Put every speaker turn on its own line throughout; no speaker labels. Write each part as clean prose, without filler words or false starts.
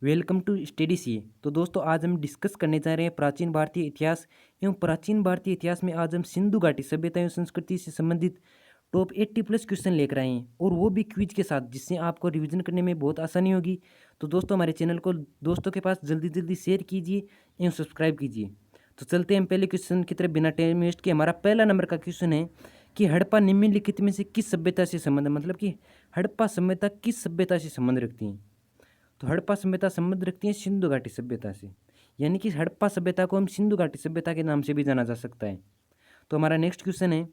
Welcome to study सी। तो दोस्तों आज हम डिस्कस करने जा रहे हैं प्राचीन भारतीय इतिहास एवं प्राचीन भारतीय इतिहास में आज हम सिंधु घाटी सभ्यता एवं संस्कृति से संबंधित टॉप 80+ क्वेश्चन लेकर आए हैं और वो भी क्विज के साथ, जिससे आपको रिवीजन करने में बहुत आसानी होगी। तो दोस्तों हमारे चैनल को दोस्तों के पास जल्दी जल्दी शेयर कीजिए एवं सब्सक्राइब कीजिए। तो चलते हैं हम पहले क्वेश्चन की तरफ बिना टाइम वेस्ट किए। हमारा पहला नंबर का क्वेश्चन है कि हड़प्पा निम्नलिखित में से किस सभ्यता से संबंध, मतलब कि हड़प्पा सभ्यता किस सभ्यता से संबंध रखती है। तो हड़प्पा सभ्यता संबंध रखती है सिंधु घाटी सभ्यता से, यानी कि हड़प्पा सभ्यता को हम सिंधु घाटी सभ्यता के नाम से भी जाना जा सकता है। तो हमारा नेक्स्ट क्वेश्चन है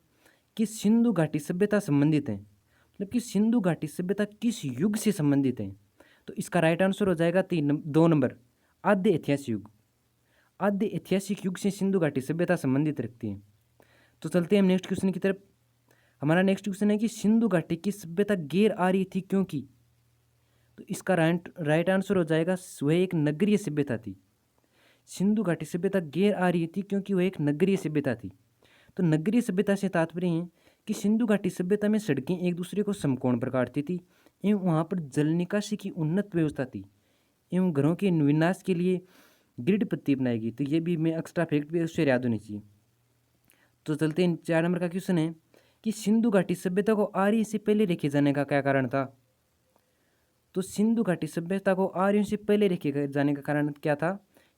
कि सिंधु घाटी सभ्यता संबंधित है, मतलब कि सिंधु घाटी सभ्यता किस युग से संबंधित है। तो इसका राइट आंसर हो जाएगा 2 नंबर, आद्य ऐतिहासिक युग। आद्य ऐतिहासिक युग से सिंधु घाटी सभ्यता संबंधित रखती है। तो चलते हैं हम नेक्स्ट क्वेश्चन की तरफ। हमारा नेक्स्ट क्वेश्चन है कि सिंधु घाटी की सभ्यता गैर आर्य थी क्योंकि। तो इसका राइट आंसर हो जाएगा वह एक नगरीय सभ्यता थी। सिंधु घाटी सभ्यता गैर आर्य थी क्योंकि वह एक नगरीय सभ्यता थी। तो नगरीय सभ्यता से तात्पर्य है कि सिंधु घाटी सभ्यता में सड़कें एक दूसरे को समकोण पर काटती थी एवं वहाँ पर जल निकासी की उन्नत व्यवस्था थी एवं घरों के विनाश के लिए ग्रिड पट्टी बनाई गई। तो ये भी मैं एक्स्ट्रा फैक्ट भी उससे याद होनी चाहिए। तो चलते हैं 4 नंबर का क्वेश्चन है कि सिंधु घाटी सभ्यता को आर्य से पहले रखे जाने का क्या कारण था। तो सिंधु घाटी सभ्यता को आर्यों से पहले रखे जाने का कारण क्या था।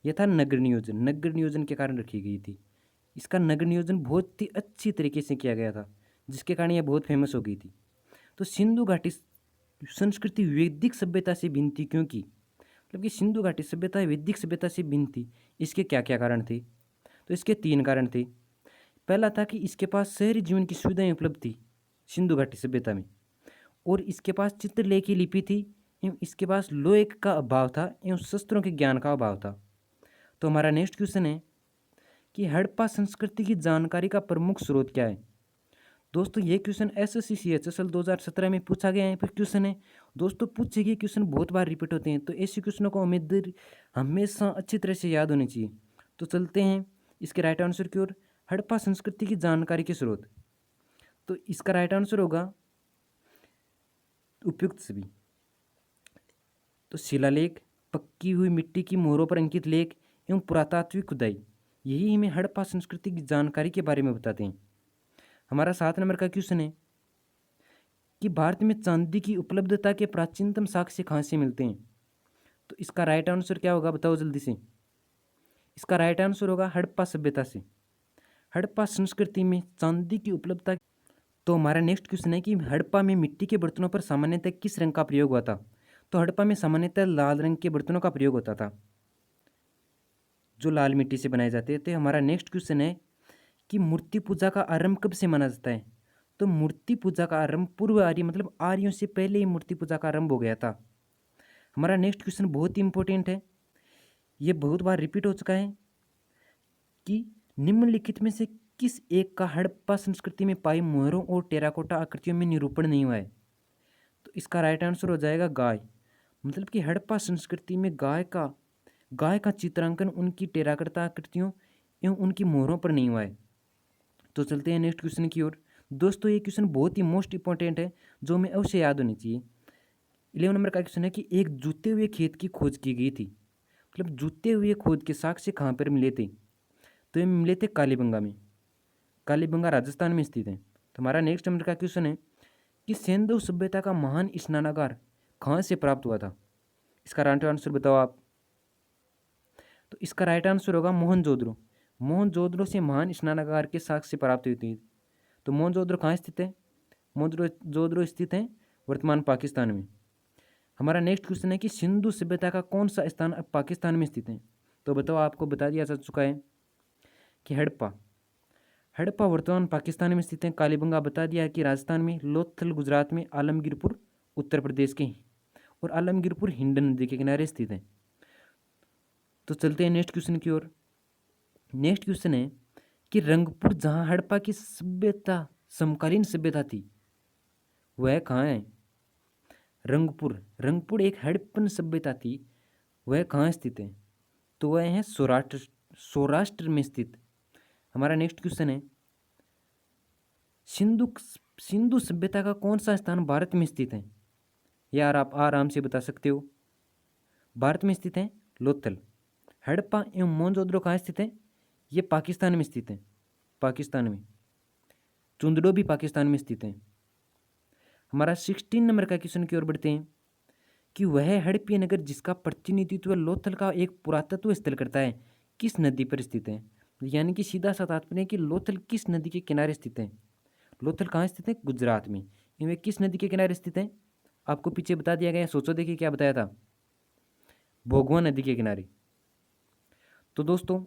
यह था नगर नियोजन। नगर नियोजन के कारण रखी गई थी। इसका नगर नियोजन बहुत ही अच्छी तरीके से किया गया था, जिसके कारण यह बहुत फेमस हो गई थी। तो सिंधु घाटी संस्कृति वैदिक सभ्यता से भिन्न थी क्योंकि, मतलब कि सिंधु घाटी सभ्यता वैदिक सभ्यता से भिन्न थी। इसके क्या क्या कारण थे। तो इसके 3 कारण थे। पहला था कि इसके पास शहरी जीवन की सुविधाएं उपलब्ध थी सिंधु घाटी सभ्यता में, और इसके पास चित्रलेख की लिपि थी एवं इसके पास लोहे का अभाव था एवं शस्त्रों के ज्ञान का अभाव था। तो हमारा नेक्स्ट क्वेश्चन है कि हड़प्पा संस्कृति की जानकारी का प्रमुख स्रोत क्या है। दोस्तों ये क्वेश्चन एसएससी CHSL 2017 में पूछा गया है। फिर क्वेश्चन है दोस्तों, पूछे गए क्वेश्चन बहुत बार रिपीट होते हैं, तो ऐसे क्वेश्चनों को हमेशा अच्छी तरह से याद होनी चाहिए। तो चलते हैं इसके राइट आंसर की ओर। हड़प्पा संस्कृति की जानकारी के स्रोत, तो इसका राइट आंसर होगा उपयुक्त सभी। तो शिलालेख, पक्की हुई मिट्टी की मोहरों पर अंकित लेख एवं पुरातात्विक खुदाई, यही हमें हड़प्पा संस्कृति की जानकारी के बारे में बताते हैं। हमारा 7 नंबर का क्वेश्चन है कि भारत में चांदी की उपलब्धता के प्राचीनतम साक्ष्य कहाँ से मिलते हैं। तो इसका राइट आंसर क्या होगा, बताओ जल्दी से। इसका राइट आंसर होगा हड़प्पा सभ्यता से। हड़प्पा संस्कृति में चांदी की उपलब्धता। तो हमारा नेक्स्ट क्वेश्चन है कि हड़प्पा में मिट्टी के बर्तनों पर सामान्यतः किस रंग का प्रयोग हुआ था। तो हड़प्पा में सामान्यतः लाल रंग के बर्तनों का प्रयोग होता था, जो लाल मिट्टी से बनाए जाते थे। हमारा नेक्स्ट क्वेश्चन है कि मूर्ति पूजा का आरंभ कब से माना जाता है। तो मूर्ति पूजा का आरंभ पूर्व आर्य, मतलब आर्यों से पहले ही मूर्ति पूजा का आरंभ हो गया था। हमारा नेक्स्ट क्वेश्चन बहुत ही इंपॉर्टेंट है, ये बहुत बार रिपीट हो चुका है कि निम्नलिखित में से किस एक का हड़प्पा संस्कृति में पाई मोहरों और टेराकोटा आकृतियों में निरूपण नहीं हुआ है। तो इसका राइट आंसर हो जाएगा गाय, मतलब कि हड़प्पा संस्कृति में गाय का चित्रांकन उनकी टेराकोटा आकृतियों एवं उनकी मोहरों पर नहीं हुआ है। तो चलते हैं नेक्स्ट क्वेश्चन की ओर। दोस्तों ये क्वेश्चन बहुत ही मोस्ट इंपॉर्टेंट है, जो हमें अवश्य याद होनी चाहिए। 11 नंबर का क्वेश्चन है कि एक जूते हुए खेत की खोज की गई थी, मतलब जूते हुए खोज के साक्ष्य कहाँ पर मिले थे। तो ये मिले थे कालीबंगा में। कालीबंगा राजस्थान में स्थित है। तो हमारा नेक्स्ट नंबर का क्वेश्चन है कि सिंधु सभ्यता का महान स्नानागार कहाँ से प्राप्त हुआ था। इसका राइट आंसर बताओ आप। तो इसका राइट आंसर होगा मोहनजोदड़ो। मोहनजोदड़ो से महान स्नानागार के साक्ष्य प्राप्त हुई थी। तो मोहनजोदड़ो कहाँ स्थित है। मोहनजोदड़ो स्थित है वर्तमान पाकिस्तान में। हमारा नेक्स्ट क्वेश्चन है कि सिंधु सभ्यता का कौन सा स्थान अब पाकिस्तान में स्थित है। तो बताओ, आपको बता दिया जा चुका है कि हड़प्पा वर्तमान पाकिस्तान में स्थित है। कालीबंगा बता दिया है कि राजस्थान में, लोथल गुजरात में, आलमगीरपुर उत्तर प्रदेश के, और आलमगीरपुर हिंडन नदी के किनारे स्थित है। तो चलते हैं नेक्स्ट क्वेश्चन की ओर। नेक्स्ट क्वेश्चन है कि रंगपुर, जहाँ हड़प्पा की सभ्यता समकालीन सभ्यता थी, वह कहाँ है। रंगपुर एक हड़प्पन सभ्यता थी, वह कहाँ स्थित है। तो वह है सौराष्ट्र में स्थित। हमारा नेक्स्ट क्वेश्चन है सिंधु सभ्यता का कौन सा स्थान भारत में स्थित है। यार आप आराम से बता सकते हो। भारत में स्थित है लोथल। हड़प्पा एवं मोहनजोदड़ो कहाँ स्थित है? ये पाकिस्तान में स्थित है, पाकिस्तान में। चुंदड़ो भी पाकिस्तान में स्थित है। हमारा 16 नंबर का क्वेश्चन की ओर बढ़ते हैं कि वह हड़प्पीय नगर जिसका प्रतिनिधित्व लोथल का एक पुरातत्व स्थल करता है किस नदी पर स्थित है? यानी कि सीधा सा तात्पर्य है कि लोथल किस नदी के किनारे स्थित है? लोथल कहाँ स्थित है? गुजरात में। इनमें किस नदी के किनारे स्थित है? आपको पीछे बता दिया गया, सोचो देखिए क्या बताया था, भोगवा नदी के किनारे। तो दोस्तों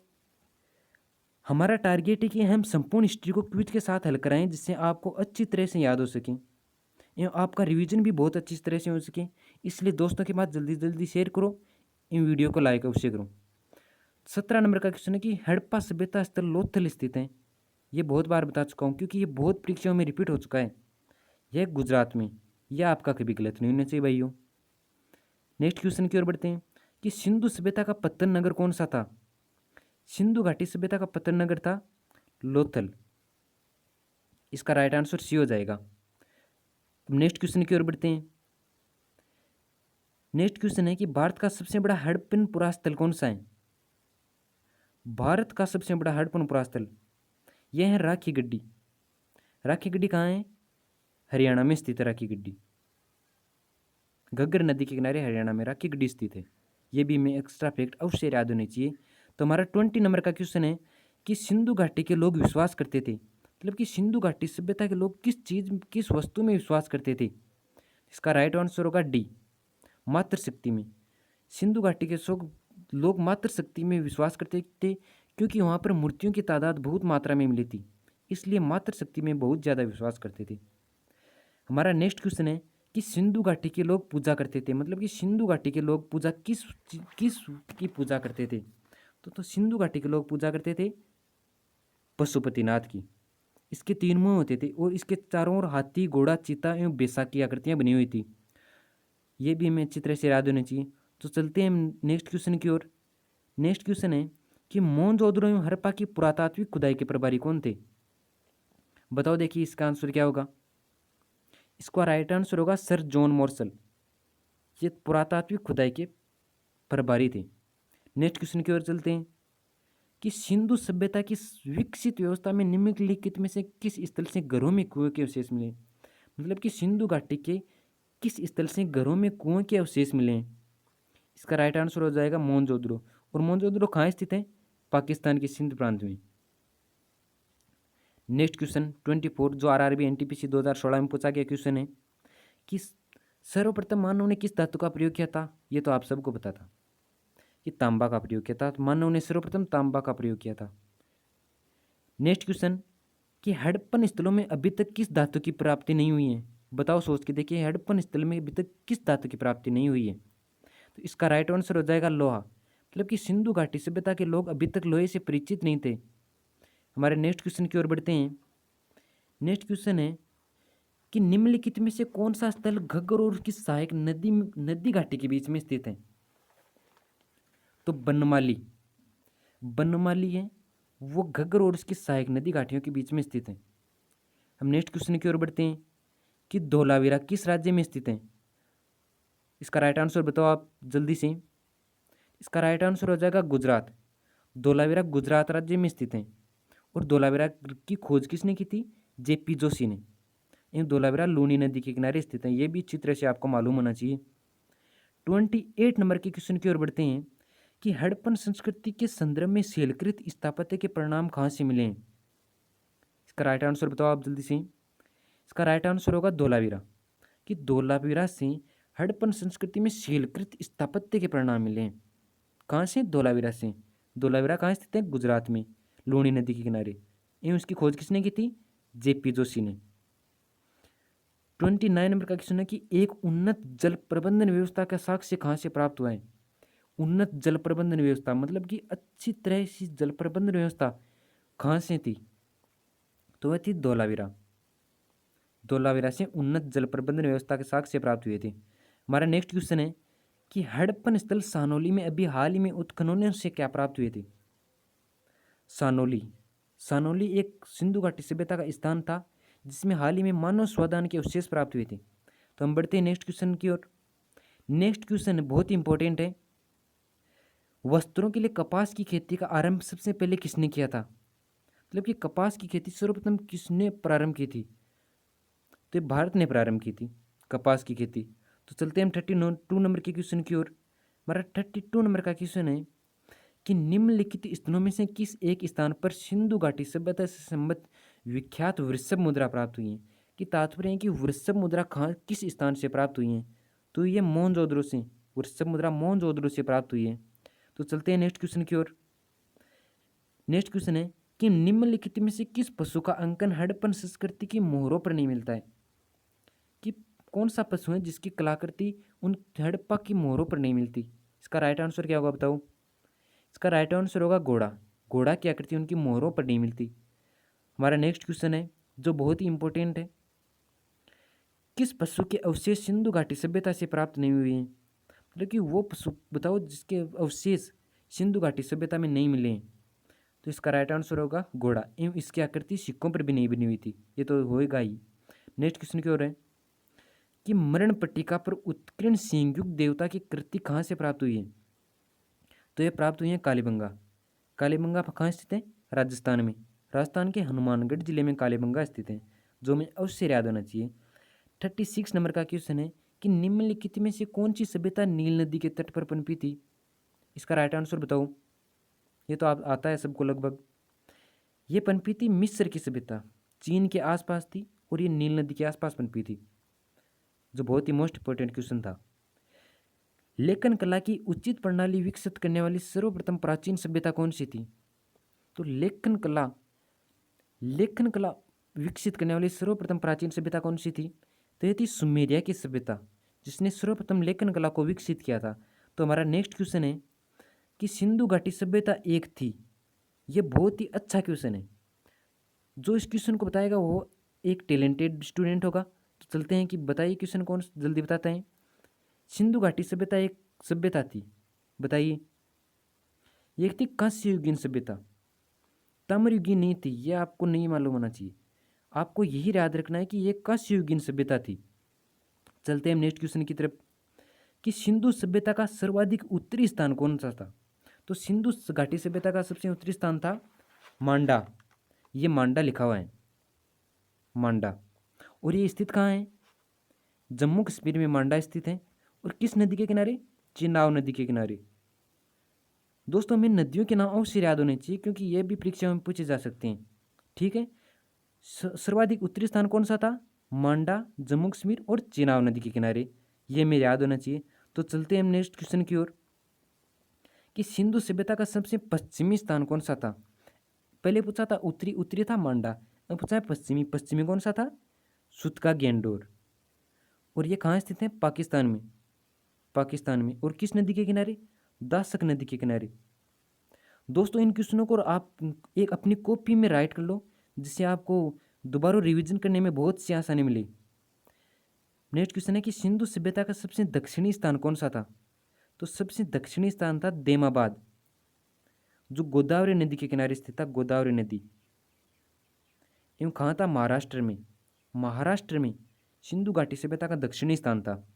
हमारा टारगेट है कि हम संपूर्ण हिस्ट्री को क्विज के साथ हल कराएं जिससे आपको अच्छी तरह से याद हो सके एवं आपका रिवीजन भी बहुत अच्छी तरह से हो सके। इसलिए दोस्तों के पास जल्दी जल्दी शेयर करो, इन वीडियो को लाइक अवश्य करो। 17 नंबर का क्वेश्चन है कि हड़प्पा सभ्यता स्थल लोथल स्थित है। ये बहुत बार बता चुका हूँ क्योंकि ये बहुत परीक्षाओं में रिपीट हो चुका है। यह गुजरात में, यह आपका कभी गलत नहीं होना चाहिए भाइयों। नेक्स्ट क्वेश्चन की ओर बढ़ते हैं कि सिंधु सभ्यता का पतन नगर कौन सा था? सिंधु घाटी सभ्यता का पतन नगर था लोथल। इसका राइट आंसर सी हो जाएगा। नेक्स्ट क्वेश्चन की ओर बढ़ते हैं। नेक्स्ट क्वेश्चन है कि भारत का सबसे बड़ा हड़प्पन पुरास्थल कौन सा है? भारत का सबसे बड़ा हड़प्पन पुरास्थल यह है राखी गड्डी। राखी गड्डी कहाँ है? हरियाणा में स्थित है राखी गड्डी। घग्गर नदी के किनारे हरियाणा में राखी गड्डी स्थित है। ये भी मैं एक्स्ट्रा फैक्ट अवश्य याद होनी चाहिए। तो हमारा 20 नंबर का क्वेश्चन है कि सिंधु घाटी के लोग विश्वास करते थे, मतलब कि सिंधु घाटी सभ्यता के लोग किस चीज़ किस वस्तु में विश्वास करते थे? इसका राइट आंसर होगा डी, मातृशक्ति में। सिंधु घाटी के लोग मातृशक्ति में विश्वास करते थे क्योंकि वहाँ पर मूर्तियों की तादाद बहुत मात्रा में मिली थी, इसलिए मातृशक्ति में बहुत ज़्यादा विश्वास करते थे। हमारा नेक्स्ट क्वेश्चन है कि सिंधु घाटी के लोग पूजा करते थे, मतलब कि सिंधु घाटी के लोग पूजा किस की पूजा करते थे? तो सिंधु घाटी के लोग पूजा करते थे पशुपतिनाथ की। इसके 3 मुंह होते थे और इसके चारों ओर हाथी, घोड़ा, चीता एवं बैसाख की आकृतियाँ बनी हुई थी। ये भी हमें अच्छी तरह से याद होनी चाहिए। तो चलते हैं हम नेक्स्ट क्वेश्चन की ओर। नेक्स्ट क्वेश्चन है कि मोहनजोदड़ो एवं हड़प्पा की पुरातात्विक खुदाई के प्रभारी कौन थे? बताओ देखिए इसका आंसर क्या होगा? इसका राइट आंसर होगा सर जॉन मॉर्सल। ये पुरातात्विक खुदाई के प्रभारी थे। नेक्स्ट क्वेश्चन की ओर चलते हैं कि सिंधु सभ्यता की विकसित व्यवस्था में निम्नलिखित में से किस स्थल से घरों में कुएं के अवशेष मिले? मतलब कि सिंधु घाटी के किस स्थल से घरों में कुएं के अवशेष मिले हैं? इसका राइट आंसर हो जाएगा मोहनजोदड़ो। और मोहनजोदड़ो कहाँ स्थित है? पाकिस्तान के सिंध प्रांत में। नेक्स्ट क्वेश्चन 24 जो आरआरबी एनटीपीसी 2016 में पूछा गया क्वेश्चन है कि सर्वप्रथम मानव ने किस धातु का प्रयोग किया था? ये तो आप सबको पता था कि तांबा का प्रयोग किया था। तो मानव ने सर्वप्रथम तांबा का प्रयोग किया था। नेक्स्ट क्वेश्चन कि हड़प्पन स्थलों में अभी तक किस धातु की प्राप्ति नहीं हुई है? बताओ सोच के देखिए, हड़प्पन स्थल में अभी तक किस धातु की प्राप्ति नहीं हुई है? तो इसका राइट आंसर हो जाएगा लोहा। मतलब कि सिंधु घाटी सभ्यता के लोग अभी तक लोहे से परिचित नहीं थे। हमारे नेक्स्ट क्वेश्चन की ओर बढ़ते हैं। नेक्स्ट क्वेश्चन है कि निम्नलिखित में से कौन सा स्थल घग्गर और उसकी सहायक नदी घाटी के बीच में स्थित है? तो बनमाली। बनमाली है वो घग्गर और उसकी सहायक नदी घाटियों के बीच में स्थित है। हम नेक्स्ट क्वेश्चन की ओर बढ़ते हैं कि धोलावीरा किस राज्य में स्थित है? इसका राइट आंसर बताओ आप जल्दी से। इसका राइट आंसर हो जाएगा गुजरात। धोलावीरा गुजरात राज्य में स्थित है। और धोलावीरा की खोज किसने की थी? जेपी जोशी ने। इन धोलावीरा लूनी नदी के किनारे स्थित है। ये भी अच्छी तरह से आपको मालूम होना चाहिए। 28 नंबर के क्वेश्चन की ओर बढ़ते हैं कि हड़प्पन संस्कृति के संदर्भ में शैलकृत स्थापत्य के परिणाम कहाँ से मिले हैं? इसका राइट आंसर बताओ आप जल्दी से। इसका राइट आंसर होगा धोलावीरा। कि धोलावीरा से हड़प्पन संस्कृति में शैलकृत स्थापत्य के परिणाम मिले हैं। कहाँ से? धोलावीरा से। धोलावीरा कहाँ स्थित है? गुजरात में, लूनी नदी के किनारे। एवं उसकी खोज किसने की थी? जेपी जोशी ने। 29 नंबर का क्वेश्चन है कि एक उन्नत जल प्रबंधन व्यवस्था का साक्ष्य कहाँ से प्राप्त हुआ है? उन्नत जल प्रबंधन व्यवस्था मतलब कि अच्छी तरह से जल प्रबंधन व्यवस्था कहाँ से थी? तो वह थी धोलावीरा। धोलावीरा से उन्नत जल प्रबंधन व्यवस्था के साक्ष्य प्राप्त हुए थे। हमारा नेक्स्ट क्वेश्चन है कि हड़प्पन स्थल सानोली में अभी हाल ही में उत्खनन से क्या प्राप्त हुए थे? सानोली। सानोली एक सिंधु घाटी सभ्यता का स्थान था जिसमें हाल ही में मानव स्वादान के अवशेष प्राप्त हुए थे। तो हम बढ़ते हैं नेक्स्ट क्वेश्चन की ओर। नेक्स्ट क्वेश्चन बहुत ही इंपॉर्टेंट है वस्त्रों के लिए कपास की खेती का आरंभ सबसे पहले किसने किया था? मतलब कि कपास की खेती सर्वप्रथम किसने प्रारंभ की थी? तो ये भारत ने प्रारंभ की थी कपास की खेती। तो चलते हैं हम 32 नंबर के क्वेश्चन की ओर। हमारा 32 नंबर का क्वेश्चन है कि निम्नलिखित स्थानों में से किस एक स्थान पर सिंधु घाटी सभ्यता से संबद्ध विख्यात वृषभ मुद्रा प्राप्त हुई है? कि तात्पर्य है कि वृषभ मुद्रा कहाँ किस स्थान से प्राप्त हुई है? तो ये मोहनजोदड़ो से, वृषभ मुद्रा मोहनजोदड़ो से प्राप्त हुई है। तो चलते हैं नेक्स्ट क्वेश्चन की ओर। नेक्स्ट क्वेश्चन है कि निम्नलिखित में से किस पशु का अंकन हड़प्पन संस्कृति की मोहरों पर नहीं मिलता है? कि कौन सा पशु है जिसकी कलाकृति उन हड़प्पा की मोहरों पर नहीं मिलती? इसका राइट आंसर क्या होगा बताओ? इसका राइट आंसर होगा घोड़ा। घोड़ा की आकृति उनकी मोहरों पर नहीं मिलती। हमारा नेक्स्ट क्वेश्चन है जो बहुत ही इंपॉर्टेंट है, किस पशु के अवशेष सिंधु घाटी सभ्यता से प्राप्त नहीं हुए हैं? मतलब कि वो पशु बताओ जिसके अवशेष सिंधु घाटी सभ्यता में नहीं मिले हैं। तो इसका राइट आंसर होगा घोड़ा, एवं इसकी आकृति सिक्कों पर भी नहीं बनी हुई थी। ये तो होएगा ही। नेक्स्ट क्वेश्चन की ओर है कि मरण पट्टिका पर उत्कीर्ण सिंहयुक्त देवता की कृति कहाँ से प्राप्त हुई है? तो ये प्राप्त हुई है कालीबंगा। कालीबंगा कहाँ स्थित है? राजस्थान में। राजस्थान के हनुमानगढ़ जिले में कालीबंगा स्थित है, जो हमें अवश्य याद होना चाहिए। 36 नंबर का क्वेश्चन है कि निम्नलिखित में से कौन सी सभ्यता नील नदी के तट पर पनपी थी? इसका राइट आंसर बताओ। ये तो आप आता है सबको लगभग। ये पनपी थी मिस्र की सभ्यता, चीन के आसपास थी और ये नील नदी के आसपास पनपी थी, जो बहुत ही मोस्ट इंपॉर्टेंट क्वेश्चन था। लेखन कला की उचित प्रणाली विकसित करने वाली सर्वप्रथम प्राचीन सभ्यता कौन सी थी? तो लेखन कला विकसित करने वाली सर्वप्रथम प्राचीन सभ्यता कौन सी थी? तो ये थी सुमेरिया की सभ्यता, जिसने सर्वप्रथम लेखन कला को विकसित किया था। तो हमारा नेक्स्ट क्वेश्चन है कि सिंधु घाटी सभ्यता एक थी। ये बहुत ही अच्छा क्वेश्चन है। जो इस क्वेश्चन को बताएगा वो एक टैलेंटेड स्टूडेंट होगा। तो चलते हैं कि बताइए क्वेश्चन कौन जल्दी बताते हैं। सिंधु घाटी सभ्यता एक सभ्यता थी, बताइए। ये थी कांस्य युगीन सभ्यता, ताम्र युगीन नहीं थी। ये आपको नहीं मालूम होना चाहिए, आपको यही याद रखना है कि ये कांस्य युगीन सभ्यता थी। चलते हैं नेक्स्ट क्वेश्चन की तरफ कि सिंधु सभ्यता का सर्वाधिक उत्तरी स्थान कौन सा था? तो सिंधु घाटी सभ्यता का सबसे उत्तरी स्थान था मांडा। ये मांडा लिखा हुआ है, मांडा। और ये स्थित कहाँ है? जम्मू कश्मीर में मांडा स्थित है। और किस नदी के किनारे? चिनाब नदी के किनारे। दोस्तों हमें नदियों के नाम अवश्य याद होने चाहिए, क्योंकि ये भी परीक्षा में पूछे जा सकते हैं। ठीक है, सर्वाधिक उत्तरी स्थान कौन सा था? मांडा, जम्मू कश्मीर और चिनाब नदी के किनारे। ये हमें याद होना चाहिए। तो चलते हैं हम नेक्स्ट क्वेश्चन की ओर कि सिंधु सभ्यता का सबसे पश्चिमी स्थान कौन सा था? पहले पूछा था उत्तरी, उत्तरी था मांडा। अब पूछा है पश्चिमी, पश्चिमी कौन सा था? सुतका गेंडोर। और ये कहाँ स्थित है? पाकिस्तान में। पाकिस्तान में। और किस नदी के किनारे? दासक नदी के किनारे। दोस्तों इन क्वेश्चनों को आप एक अपनी कॉपी में राइट कर लो, जिससे आपको दोबारा रिवीजन करने में बहुत सी आसानी मिली। नेक्स्ट क्वेश्चन है कि सिंधु सभ्यता का सबसे दक्षिणी स्थान कौन सा था? तो सबसे दक्षिणी स्थान था देमाबाद, जो गोदावरी नदी के किनारे स्थित था। गोदावरी नदी। एवं कहाँ था? महाराष्ट्र में। महाराष्ट्र में सिंधु घाटी सभ्यता का दक्षिणी स्थान था।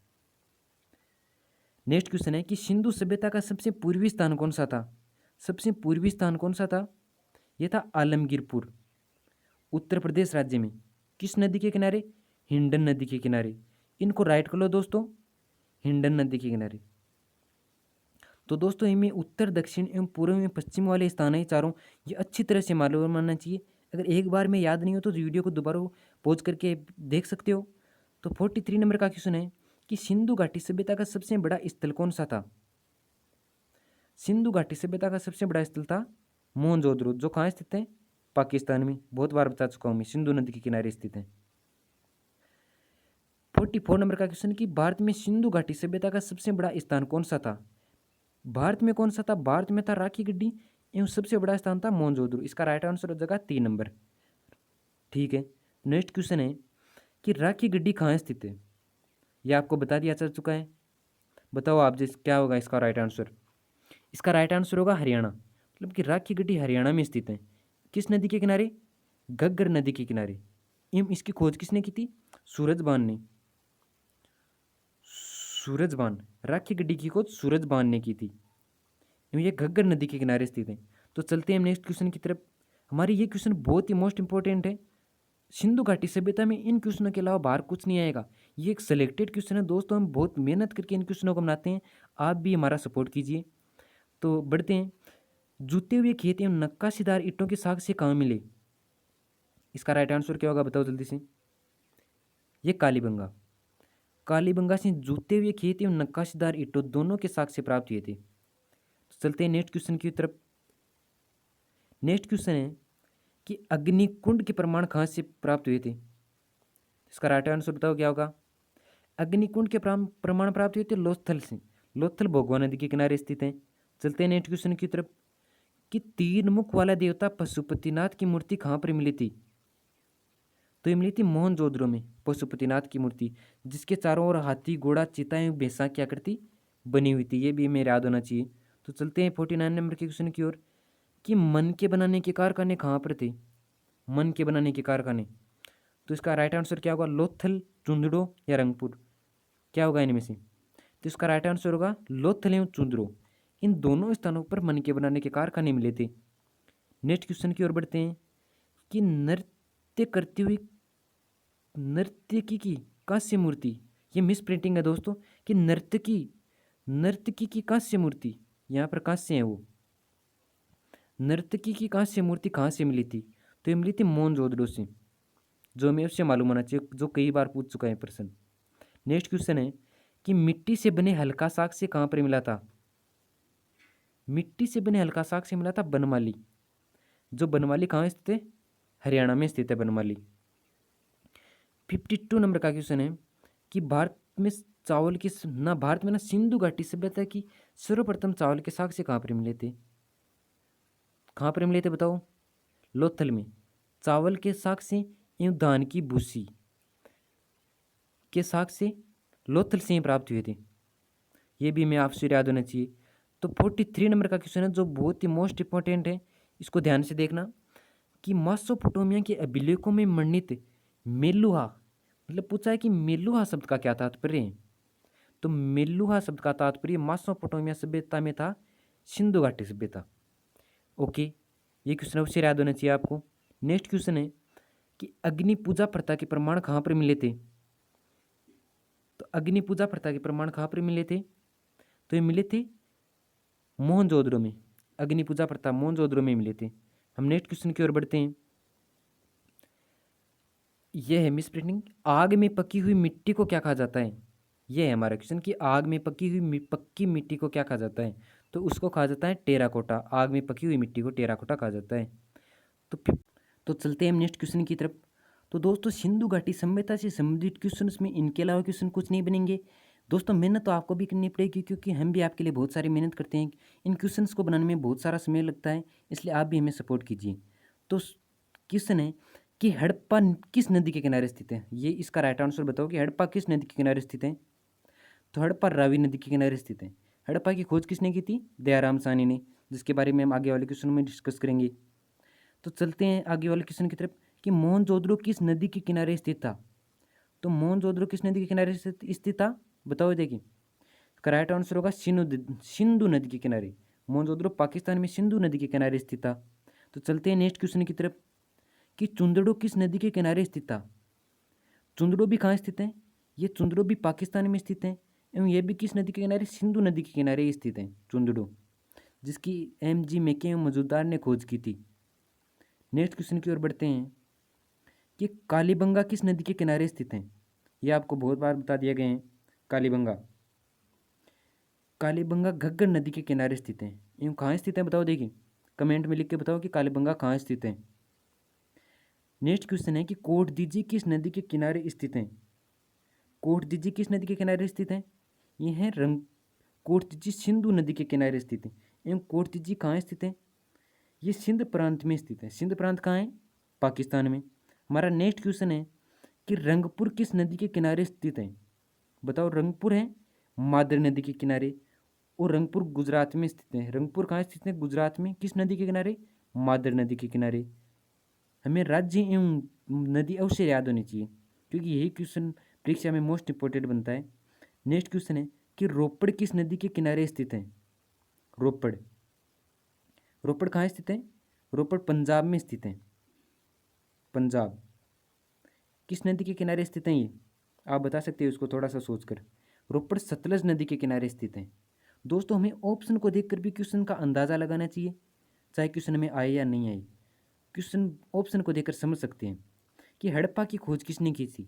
नेक्स्ट क्वेश्चन है कि सिंधु सभ्यता का सबसे पूर्वी स्थान कौन सा था? सबसे पूर्वी स्थान कौन सा था? यह था आलमगीरपुर, उत्तर प्रदेश राज्य में। किस नदी के किनारे? हिंडन नदी के किनारे। इनको राइट कर लो दोस्तों, हिंडन नदी के किनारे। तो दोस्तों इनमें उत्तर, दक्षिण एवं पूर्व में पश्चिम वाले स्थान है चारों, ये अच्छी तरह से मालूम होना चाहिए। अगर एक बार में याद नहीं हो तो वीडियो को दोबारा पॉज करके देख सकते हो। तो 43 नंबर का क्वेश्चन है कि सिंधु घाटी सभ्यता का सबसे बड़ा स्थल कौन सा था? सिंधु घाटी सभ्यता का सबसे बड़ा स्थल था मोहनजोदड़ो, जो कहाँ स्थित है? पाकिस्तान में। बहुत बार बता चुका हूँ मैं, सिंधु नदी के किनारे स्थित है। 44 नंबर का क्वेश्चन कि भारत में सिंधु घाटी सभ्यता का सबसे बड़ा स्थान कौन सा था? भारत में कौन सा था? भारत में था राखी गड्डी, एवं सबसे बड़ा स्थान था मोहनजोदड़ो। इसका राइट आंसर हो जाएगा 3 नंबर। ठीक है, नेक्स्ट क्वेश्चन है कि राखी गड्डी कहाँ स्थित है? यह आपको बता दिया चल चुका है। बताओ आप जिस क्या होगा इसका राइट आंसर? इसका राइट आंसर होगा हरियाणा। मतलब कि राखी गड्डी हरियाणा में स्थित है। किस नदी के किनारे? घग्गर नदी के किनारे। एवं इसकी खोज किसने की थी? सूरजबान ने। सूरजबान, राखी गड्डी की खोज सूरजबान ने की थी। एवं ये घग्गर नदी के किनारे स्थित है। तो चलते हैं नेक्स्ट क्वेश्चन की तरफ। हमारी ये क्वेश्चन बहुत ही मोस्ट इंपॉर्टेंट है। सिंधु घाटी सभ्यता में इन क्वेश्चनों के अलावा बाहर कुछ नहीं आएगा। ये एक सिलेक्टेड क्वेश्चन है दोस्तों, हम बहुत मेहनत करके इन क्वेश्चनों को बनाते हैं, आप भी हमारा सपोर्ट कीजिए। तो बढ़ते हैं। जूते हुए खेत एवं नक्काशीदार ईंटों के साक्ष्य कहाँ मिले? इसका राइट आंसर क्या होगा, बताओ जल्दी से। ये कालीबंगा। कालीबंगा से जूते हुए खेत एवं नक्काशीदार ईंटों दोनों के साक्ष्य प्राप्त हुए थे। तो चलते हैं नेक्स्ट क्वेश्चन की तरफ। नेक्स्ट क्वेश्चन है कि अग्निकुंड के प्रमाण कहाँ से प्राप्त हुए थे? इसका राइट आंसर बताओ क्या होगा। अग्निकुंड के प्रमाण प्राप्त हुए थे लोथल से। लोथल भोगवा नदी के किनारे स्थित है। चलते हैं नेक्स्ट क्वेश्चन की तरफ कि तीन मुख वाला देवता पशुपतिनाथ की मूर्ति कहाँ पर मिली थी? तो ये मिली थी मोहनजोदड़ो में पशुपतिनाथ की मूर्ति, जिसके चारों ओर हाथी घोड़ा चीता एवं भैंसा की आकृति बनी हुई थी। ये भी मेरे याद होना चाहिए। तो चलते हैं 49 नंबर के क्वेश्चन की ओर कि मन के बनाने के कारखाने कहाँ पर थे? मन के बनाने के कारखाने, तो इसका राइट आंसर क्या होगा, लोथल, चुंदड़ो या रंगपुर, क्या होगा इनमें से? तो इसका राइट आंसर होगा लोथल एवं चुंदड़ो। इन दोनों स्थानों पर मन के बनाने के कारखाने मिले थे। नेक्स्ट क्वेश्चन की ओर बढ़ते हैं कि नृत्य करती हुई नर्तकी की कांस्य मूर्ति, ये मिस प्रिंटिंग है दोस्तों, कि नर्तकी की कांस्य मूर्ति, यहाँ पर कांस्य है वो। नर्तकी की कांस्य मूर्ति कहाँ से मिली थी? तो ये मिली थी मोहनजोदड़ो से, जो हमें उससे मालूम होना चाहिए, जो कई बार पूछ चुका है प्रश्न। नेक्स्ट क्वेश्चन है कि मिट्टी से बने हल्का साक्ष्य कहाँ पर मिला था? मिट्टी से बने हल्का साक्ष्य मिला था बनमाली। जो बनमाली कहाँ स्थित है? हरियाणा में स्थित है बनमाली। 52 नंबर का क्वेश्चन है कि भारत में चावल की भारत में सिंधु घाटी सभ्यता की सर्वप्रथम चावल के साक्ष्य कहाँ पर मिले थे? कहाँ पर मिले थे बताओ? लोथल में। चावल के साक्ष्य एवं धान की भूसी के साक्ष्य लोथल से ही प्राप्त हुए थे। ये भी मैं आपसे याद होना चाहिए। तो 43 नंबर का क्वेश्चन है जो बहुत ही मोस्ट इंपॉर्टेंट है, इसको ध्यान से देखना कि मेसोपोटामिया के अभिलेखों में वर्णित मेलुहा, मतलब पूछा है कि मेलुहा शब्द का क्या तात्पर्य है? तो मेलुहा शब्द का तात्पर्य मेसोपोटामिया सभ्यता में था सिंधु घाटी सभ्यता। ओके, ये क्वेश्चन अवश्य याद होना चाहिए आपको। नेक्स्ट क्वेश्चन है कि अग्नि पूजा प्रथा के प्रमाण कहाँ पर मिले थे? तो अग्नि पूजा प्रथा के प्रमाण कहाँ पर मिले थे? तो ये मिले थे मोहनजोदड़ो में। अग्नि पूजा प्रथा मोहनजोदड़ो में मिले थे। हम नेक्स्ट क्वेश्चन की ओर बढ़ते हैं। यह है मिस प्रिंटिंग, आग में पकी हुई मिट्टी को क्या कहा जाता है? यह है हमारा क्वेश्चन कि आग में पकी हुई पक्की मिट्टी को क्या कहा जाता है? तो उसको कहा जाता है टेराकोटा। आग में पकी हुई मिट्टी को टेराकोटा कहा जाता है। तो चलते हैं हम नेक्स्ट क्वेश्चन की तरफ। तो दोस्तों सिंधु घाटी सभ्यता से संबंधित क्वेश्चन में इनके अलावा क्वेश्चन कुछ नहीं बनेंगे। दोस्तों मेहनत तो आपको भी करनी पड़ेगी, क्योंकि हम भी आपके लिए बहुत सारी मेहनत करते हैं। इन क्वेश्चंस को बनाने में बहुत सारा समय लगता है, इसलिए आप भी हमें सपोर्ट कीजिए। तो क्वेश्चन है कि हड़प्पा किस नदी के किनारे स्थित है? ये इसका राइट आंसर बताओ कि हड़प्पा किस नदी के किनारे स्थित है? तो हड़प्पा रावी नदी के किनारे स्थित है। हड़प्पा की खोज किसने की थी? दयाराम साहनी ने, जिसके बारे में हम आगे वाले क्वेश्चन में डिस्कस करेंगे। तो चलते हैं आगे वाले क्वेश्चन की तरफ कि मोहनजोदड़ो किस नदी के किनारे स्थित था? तो मोहनजोदड़ो किस नदी के किनारे स्थित था, बताओ। देखिए इसका राइट आंसर होगा सिंधु नदी के किनारे। मोहनजोदड़ो पाकिस्तान में सिंधु नदी के किनारे स्थित था। तो चलते हैं नेक्स्ट क्वेश्चन की तरफ कि चुंदड़ो किस नदी के किनारे स्थित था? चुंदड़ो भी कहाँ स्थित है? ये चुंदड़ो भी पाकिस्तान में स्थित है, एवं ये भी किस नदी के किनारे? सिंधु नदी के किनारे ही स्थित है चुंदड़ो, जिसकी MG मेके एवं मजूमदार ने खोज की थी। नेक्स्ट क्वेश्चन की ओर बढ़ते हैं कि कालीबंगा किस नदी के किनारे स्थित है? ये आपको बहुत बार बता दिया गया है। कालीबंगा घग्गर नदी के किनारे स्थित है। एवं कहाँ स्थित है बताओ, देखिए कमेंट में लिख के बताओ कि कालीबंगा कहाँ स्थित है। नेक्स्ट क्वेश्चन है कि कोटदीजी किस नदी के किनारे स्थित है? कोटदीजी किस नदी के किनारे स्थित है? ये है कोटदीजी सिंधु नदी के किनारे स्थित है। एवं कोटदीजी कहाँ स्थित है? ये सिंध प्रांत में स्थित है। सिंध प्रांत कहाँ है? पाकिस्तान में। हमारा नेक्स्ट क्वेश्चन है कि रंगपुर किस नदी के किनारे स्थित है? बताओ। रंगपुर है मादर नदी के किनारे, और रंगपुर गुजरात में स्थित है। रंगपुर कहाँ स्थित है? गुजरात में। किस नदी के किनारे? मादर नदी के किनारे। हमें राज्य एवं नदी अवश्य याद होनी चाहिए, क्योंकि यही क्वेश्चन परीक्षा में मोस्ट इंपॉर्टेंट बनता है। नेक्स्ट क्वेश्चन है कि रोपड़ किस नदी के किनारे स्थित है? रोपड़ रोपड़ कहाँ स्थित है? रोपड़ पंजाब में स्थित है। पंजाब। किस नदी के किनारे स्थित है ये? आप बता सकते हो इसको थोड़ा सा सोचकर। रोपड़ सतलज नदी के किनारे स्थित है। दोस्तों हमें ऑप्शन को देखकर भी क्वेश्चन का अंदाज़ा लगाना चाहिए, चाहे क्वेश्चन में आए या नहीं आए। क्वेश्चन ऑप्शन को देखकर समझ सकते हैं कि हड़प्पा की खोज किसने की थी।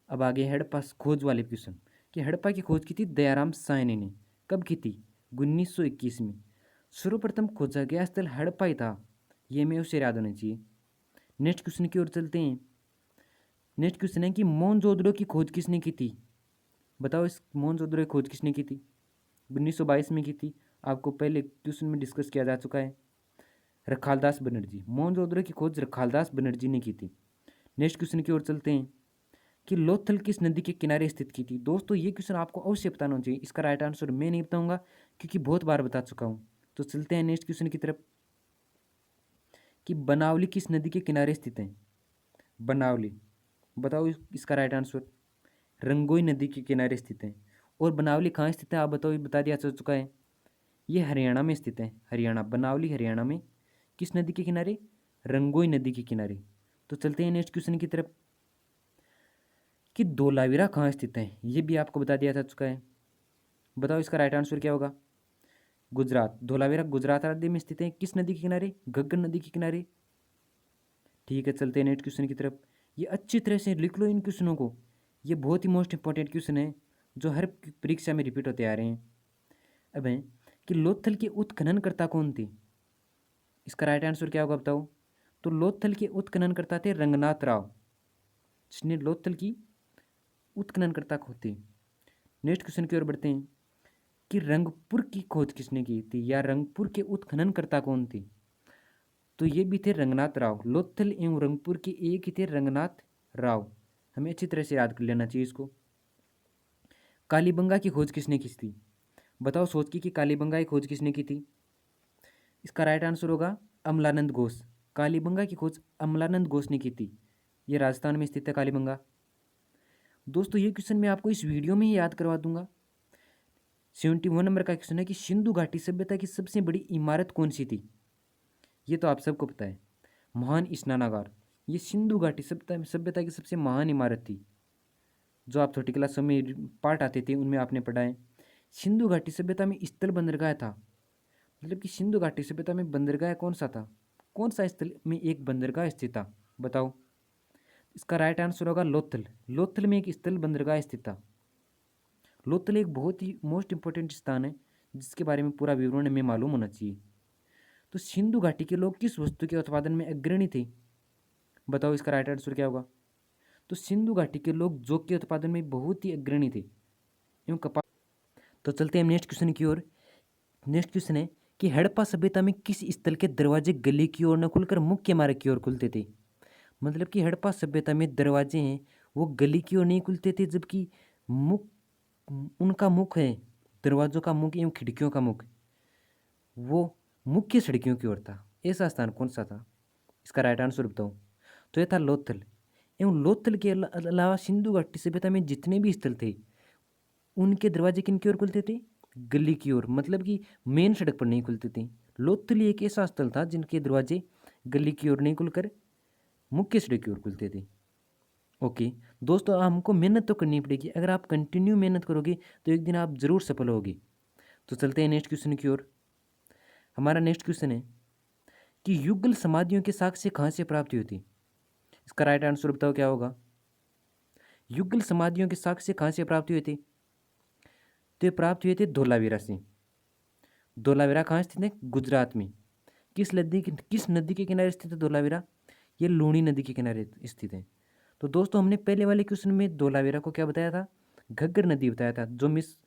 अब आगे हड़प्पा खोज वाले क्वेश्चन कि हड़प्पा की खोज की थी दयाराम साहनी ने। कब की थी? 1921 में। सर्वप्रथम खोजा गया स्थल हड़प्पा ही था, ये हमें उसे याद होना चाहिए। नेक्स्ट क्वेश्चन की ओर चलते हैं। नेक्स्ट क्वेश्चन है कि मोहनजोदड़ो की खोज किसने की थी? बताओ इस मोहनजोदड़ो की खोज किसने की थी? 1922 में की थी। आपको पहले क्वेश्चन में डिस्कस किया जा चुका है। रखालदास बनर्जी। मोहनजोदड़ो की खोज रखालदास बनर्जी ने की थी। नेक्स्ट क्वेश्चन की ओर चलते हैं कि लोथल किस नदी के किनारे स्थित की थी? दोस्तों ये क्वेश्चन आपको अवश्य बताना चाहिए। इसका राइट आंसर मैं नहीं बताऊंगा क्योंकि बहुत बार बता चुका हूँ। तो चलते हैं नेक्स्ट क्वेश्चन की तरफ कि बनावली किस नदी के किनारे स्थित है? बनावली। बताओ इसका राइट आंसर। रंगोई नदी के किनारे स्थित है। और बनावली कहाँ स्थित है आप बताओ, ये बता दिया जा चुका है। ये हरियाणा में स्थित है। हरियाणा, बनावली हरियाणा में। किस नदी के किनारे? रंगोई नदी के किनारे। तो चलते हैं नेक्स्ट क्वेश्चन की तरफ कि धोलावीरा कहाँ स्थित है? ये भी आपको बता दिया जा चुका है। बताओ इसका राइट आंसर क्या होगा? गुजरात। धोलावीरा गुजरात राज्य में स्थित है। किस नदी के किनारे? घग्गर नदी के किनारे। ठीक है, चलते हैं नेक्स्ट क्वेश्चन की तरफ। ये अच्छी तरह से लिख लो इन क्वेश्चनों को, ये बहुत ही मोस्ट इंपॉर्टेंट क्वेश्चन है जो हर परीक्षा में रिपीट होते आ रहे हैं। अब है कि लोथल के उत्खननकर्ता कौन थे? इसका राइट आंसर क्या होगा बताओ? तो लोथल के उत्खननकर्ता थे रंगनाथ राव, जिसने लोथल की उत्खननकर्ता थे। नेक्स्ट क्वेश्चन की ओर बढ़ते हैं कि रंगपुर की खोज किसने की थी या रंगपुर के उत्खननकर्ता कौन थे? तो ये भी थे रंगनाथ राव। लोथल एवं रंगपुर के एक ही थे रंगनाथ राव। हमें अच्छी तरह से याद कर लेना चाहिए इसको। कालीबंगा की खोज किसने की थी? बताओ सोच की कि कालीबंगा की खोज किसने की थी? इसका राइट आंसर होगा अमलानंद घोष। कालीबंगा की खोज अमलानंद घोष ने की थी। ये राजस्थान में स्थित है कालीबंगा। दोस्तों ये क्वेश्चन मैं आपको इस वीडियो में ही याद करवा दूंगा। 71 नंबर का क्वेश्चन है कि सिंधु घाटी सभ्यता की सबसे बड़ी इमारत कौन सी थी? ये तो आप सबको पता है, महान स्नानागार। ये सिंधु घाटी सभ्यता की सबसे महान इमारत थी, जो आप छोटी क्लासों में पाठ आते थे उनमें आपने पढ़ा है। सिंधु घाटी सभ्यता में स्थल बंदरगाह था। मतलब कि सिंधु घाटी सभ्यता में बंदरगाह कौन सा था? कौन सा स्थल में एक बंदरगाह स्थित था? बताओ। इसका राइट आंसर होगा लोथल। लोथल में एक स्थल बंदरगाह स्थित था। लोथल एक बहुत ही मोस्ट इंपॉर्टेंट स्थान है जिसके बारे में पूरा विवरण हमें मालूम होना चाहिए। तो सिंधु घाटी के लोग किस वस्तु के उत्पादन में अग्रणी थे? बताओ इसका राइट आंसर क्या होगा? तो सिंधु घाटी के लोग जौ के उत्पादन में बहुत ही अग्रणी थे एवं कपास। तो चलते हैं नेक्स्ट क्वेश्चन की ओर। नेक्स्ट क्वेश्चन है कि हड़प्पा सभ्यता में किस स्थल के दरवाजे गली की ओर न खुलकर मुख्य मार्ग की ओर खुलते थे? मतलब कि हड़प्पा सभ्यता में दरवाजे हैं वो गली की ओर नहीं खुलते थे, जबकि मुख उनका मुख है, दरवाजों का मुख एवं खिड़कियों का मुख वो मुख्य सड़कियों की ओर था। ऐसा स्थान कौन सा था? इसका राइट आंसर बताओ। तो यह था लोथल। एवं लोथल के अलावा सिंधु घाटी सभ्यता में जितने भी स्थल थे उनके दरवाजे किन की ओर खुलते थे? गली की ओर, मतलब कि मेन सड़क पर नहीं खुलते थे। लोथल एक ऐसा स्थल था जिनके दरवाजे गली की ओर नहीं खुलकर मुख्य सड़क की ओर खुलते थे। ओके दोस्तों, हमको मेहनत तो करनी पड़ेगी। अगर आप कंटिन्यू मेहनत करोगे तो एक दिन आप ज़रूर सफल होगे। तो चलते हैं नेक्स्ट क्वेश्चन की ओर। हमारा नेक्स्ट क्वेश्चन है कि युगल समाधियों के साक्ष्य कहाँ से प्राप्त हुई थी? इसका राइट आंसर बताओ क्या होगा? युगल समाधियों के साक्ष्य कहाँ से प्राप्त हुए थे? तो ये प्राप्त हुए थे धोलावीरा से। धोलावीरा कहाँ स्थित है? गुजरात में। किस नदी के किनारे स्थित है धोलावीरा? ये लूणी नदी के किनारे स्थित है। तो दोस्तों हमने पहले वाले क्वेश्चन में धोलावीरा को क्या बताया था? घग्गर नदी बताया था। जो मिस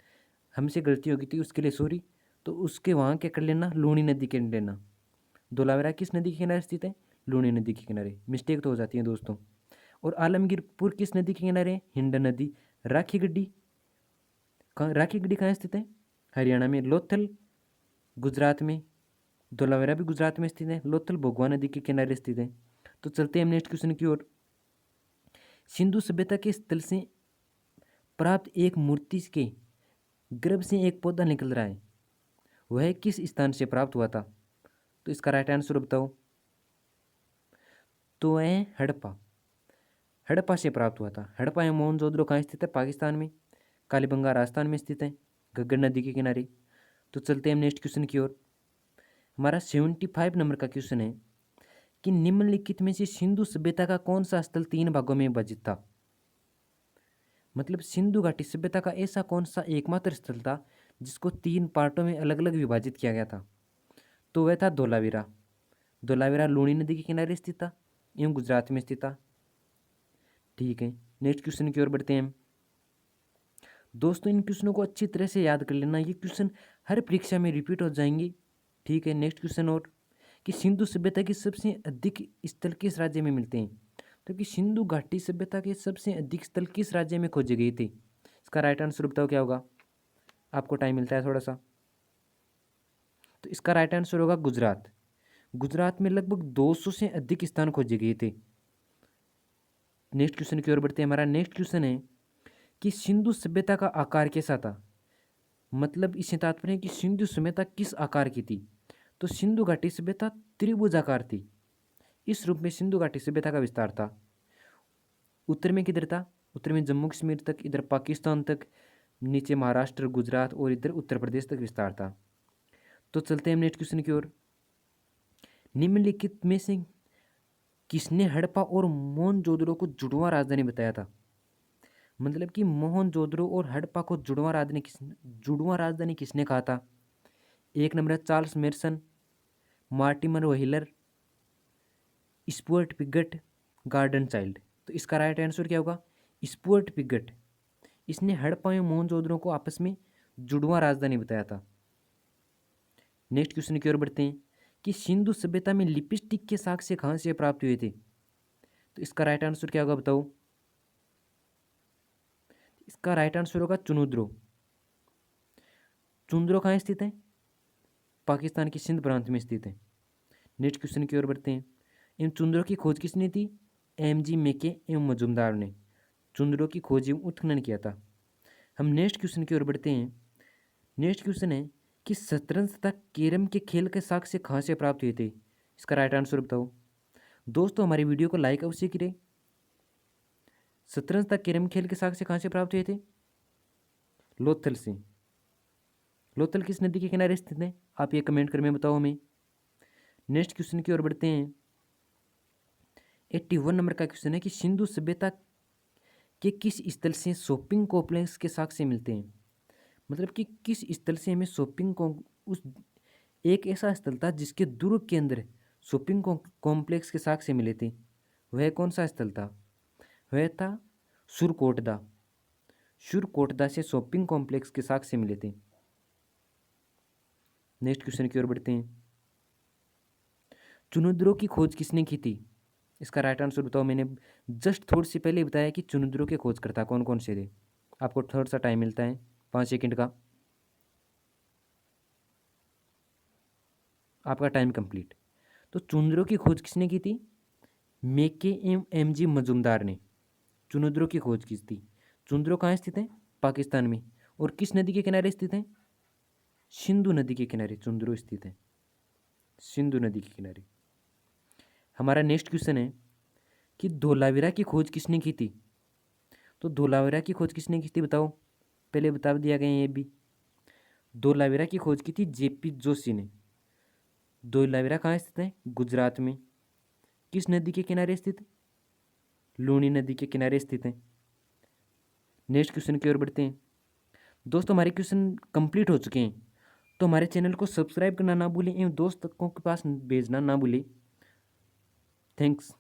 हमसे गलती हो गई थी उसके लिए सॉरी। तो उसके वहाँ क्या कर लेना, लूणी नदी के लेना। धोलावीरा किस नदी के किनारे स्थित है? लूणी नदी के किनारे। मिस्टेक तो हो जाती है दोस्तों। और आलमगीरपुर किस नदी के किनारे है? हिंडन नदी। राखी गड्डी राखी गड्डी कहाँ स्थित है? हरियाणा में। लोथल गुजरात में। धोलावीरा भी गुजरात में स्थित है। लोथल भोगवा नदी के किनारे स्थित है। तो चलते हैं नेक्स्ट क्वेश्चन की ओर। सिंधु सभ्यता के स्थल से प्राप्त एक मूर्ति के गर्भ से एक पौधा निकल रहा है, वह किस स्थान से प्राप्त हुआ था? तो इसका राइट आंसर बताओ। तो है हड़प्पा। हड़प्पा से प्राप्त हुआ था। हड़प्पा एवं मोहनजोदड़ो कहाँ स्थित है? पाकिस्तान में। कालीबंगा राजस्थान में स्थित है, घग्गर नदी के किनारे। तो चलते हैं नेक्स्ट क्वेश्चन की ओर। हमारा 75 नंबर का क्वेश्चन है कि निम्नलिखित में से सिंधु सभ्यता का कौन सा स्थल 3 भागों में विभाजित था? मतलब सिंधु घाटी सभ्यता का ऐसा कौन सा एकमात्र स्थल था जिसको 3 पार्टों में अलग अलग विभाजित किया गया था? तो वह था धोलावीरा। धोलावीरा लूणी नदी के किनारे स्थित था एवं गुजरात में स्थित था। ठीक है, नेक्स्ट क्वेश्चन की ओर बढ़ते हैं। दोस्तों इन क्वेश्चनों को अच्छी तरह से याद कर लेना, ये क्वेश्चन हर परीक्षा में रिपीट हो जाएंगे। ठीक है, नेक्स्ट क्वेश्चन और कि सिंधु सभ्यता के सबसे अधिक स्थल किस राज्य में मिलते हैं? तो कि सिंधु घाटी सभ्यता के सबसे अधिक स्थल किस राज्य में खोजे गए थे? इसका राइट आंसर बताओ क्या होगा? आपको टाइम मिलता है थोड़ा सा। तो इसका राइट आंसर होगा गुजरात। गुजरात में लगभग 200 से अधिक स्थान खोजे गए थे। नेक्स्ट क्वेश्चन की ओर बढ़ते हैं। हमारा नेक्स्ट क्वेश्चन है कि सिंधु सभ्यता का आकार कैसा था? मतलब इससे तात्पर्य है कि सिंधु सभ्यता किस आकार की थी? तो सिंधु घाटी सभ्यता त्रिभुजाकार थी। इस रूप में सिंधु घाटी सभ्यता का विस्तार था। उत्तर में किधर था? उत्तर में जम्मू कश्मीर तक, इधर पाकिस्तान तक, नीचे महाराष्ट्र, गुजरात और इधर उत्तर प्रदेश तक विस्तार था। तो चलते हैं नेक्स्ट क्वेश्चन की ओर। निम्नलिखित में से किसने हड़प्पा और मोहनजोदड़ो को जुड़वां राजधानी बताया था? मतलब कि मोहनजोदड़ो और हड़प्पा को जुड़वां राजधानी किसने कहा था? एक नंबर है Charles Masson, Mortimer Wheeler, Stuart Piggott, Gordon Childe. तो इसका राइट आंसर क्या होगा? Stuart Piggott. इसने हड़प्पा एवं मोहनजोदड़ो को आपस में जुड़वां राजधानी बताया था। नेक्स्ट क्वेश्चन की ओर बढ़ते हैं कि सिंधु सभ्यता में लिपस्टिक के साक्ष्य कहाँ से प्राप्त हुए थे? तो इसका राइट आंसर क्या होगा बताओ? इसका राइट आंसर होगा चुनुद्रो। चुनुद्रो कहाँ स्थित है? पाकिस्तान के सिंध प्रांत में स्थित है। नेक्स्ट क्वेश्चन की ओर बढ़ते हैं। इन चुनुद्रो की खोज किसने की? एम.जी. मेके एवं मजुमदार ने चुनुद्रो की खोज एवं उत्खनन किया था। हम नेक्स्ट क्वेश्चन की ओर बढ़ते हैं। नेक्स्ट क्वेश्चन है कि शतरंज तथा कैरम के खेल के साक्ष्य कहाँ से प्राप्त हुए थे? इसका राइट आंसर बताओ। दोस्तों हमारी वीडियो को लाइक अवश्य करें। शतरंज तथा कैरम खेल के साक्ष्य कहाँ से प्राप्त हुए थे? लोथल से। लोथल किस नदी के किनारे स्थित है? आप ये कमेंट कर में बताओ हमें। नेक्स्ट क्वेश्चन की ओर बढ़ते हैं। 81 नंबर का क्वेश्चन है कि सिंधु सभ्यता के किस स्थल से शॉपिंग कॉम्प्लेक्स के साक्ष्य मिलते हैं? मतलब कि किस स्थल से हमें उस एक ऐसा स्थल था जिसके दुर्ग के अंदर शॉपिंग कॉम्प्लेक्स के साक्ष्य मिले थे। वह कौन सा स्थल था? वह था सुरकोटदा। सुरकोटदा से शॉपिंग कॉम्प्लेक्स के साक्ष्य मिले थे। नेक्स्ट क्वेश्चन की ओर बढ़ते हैं। चुनिंद्रो की खोज किसने की थी? इसका राइट आंसर बताओ। मैंने जस्ट थोड़ी सी पहले बताया कि चुनिंद्रो के खोजकर्ता कौन कौन से थे। आपको थोड़ा सा टाइम मिलता है 5 सेकंड का। आपका टाइम कंप्लीट। तो चुनिंद्रो की खोज किसने की थी? मेके एम एम.जी. मजुमदार ने चुनिंद्रो की खोज की थी। चुनिंद्रो कहाँ स्थित है? पाकिस्तान में। और किस नदी के किनारे स्थित है? सिंधु नदी के किनारे चुनिंद्रो स्थित है। सिंधु नदी के किनारे। हमारा नेक्स्ट क्वेश्चन है कि धोलावीरा की खोज किसने की थी? तो धोलावीरा की खोज किसने की थी बताओ। पहले बता दिया गया ये भी। धोलावीरा की खोज की थी जेपी जोशी ने। धोलावीरा कहाँ स्थित है? गुजरात में। किस नदी के किनारे स्थित? लूणी नदी के किनारे स्थित है। नेक्स्ट क्वेश्चन की ओर बढ़ते हैं। दोस्तों हमारे क्वेश्चन कंप्लीट हो चुके हैं, तो हमारे चैनल को सब्सक्राइब करना ना भूलें एवं दोस्तों के पास भेजना ना भूलें। थैंक्स।